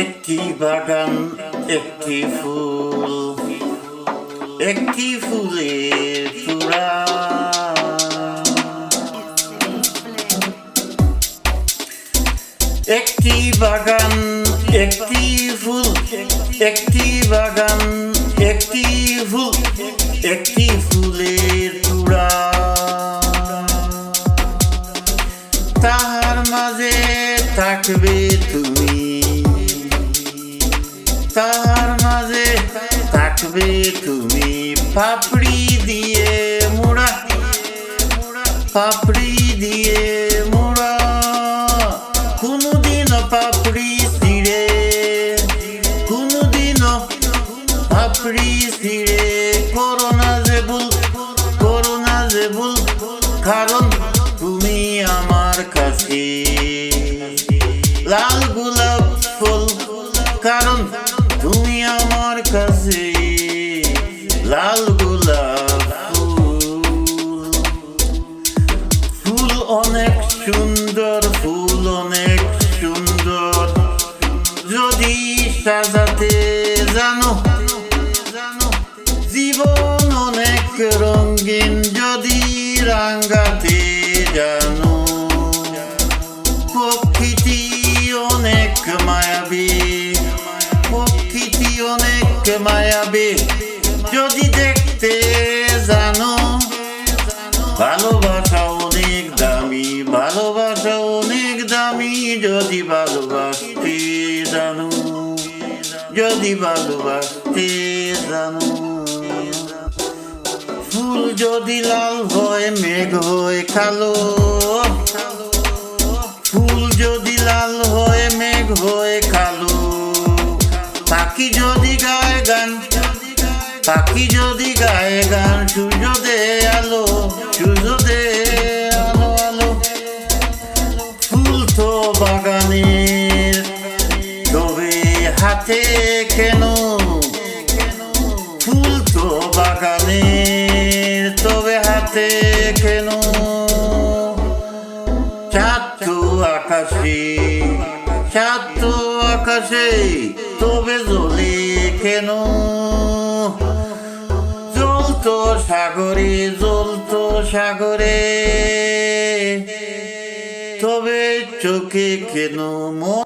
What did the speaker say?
একটি বাগান, একটি ফুল, একটি ফুলের চূড়া। একটি বাগান, একটি ফুল, একটি বাগান, একটি ফুল, একটি ফুলের চূড়া। তাহার মাঝে থাকবে তুমি, তাহার মাঝে থাকবে তুমি, পাপড়ি দিয়ে মোড়া, পাপড়ি দিয়ে মোড়া। কোনদিনও পাপড়ি ছিঁড়ে, কোনদিনও পাপড়ি ছিঁড়ে করো না যে ভুল, করো না যে ভুল, কারণ তুমি আমার কাছে লাল গোলাপ ফুল, কারণ তুমি আমার কাছে লাল গোলাপ ফুল। ফুল অনেক সুন্দর, ফুল অনেক সুন্দর, যদি সাজাতে জানো, জীবন অনেক রঙিন যদি রাঙাতে জানো। প্রকৃতি অনেক মায়াবী, প্রকৃতি অনেক মায়াবী যদি দেখতে জানো। ভালোবাসা অনেক দামি, ভালোবাসা অনেক দামি যদি ভালোবাসতে জানো, যদি ভালোবাসতে জানো। ফুল যদি লাল হয় মেঘ হয় কালো, ফুল যদি লাল হয় মেঘ হয় কালো। পাখি যদি গায় গান, পাখি যদি গায়ে গান, সূর্য দে আলো, সূর্য দে আলো আলো। ফুল তো বাগানের তবে হাতে কেন, ফুল তো বাগানের তবে হাতে কেন। চাঁদ তো আকাশে, চাঁদ তো আকাশে তবে জ্বলে কেন। জ্বলতো সাগরে, জ্বলতো সাগরে তবে চোখে কেন।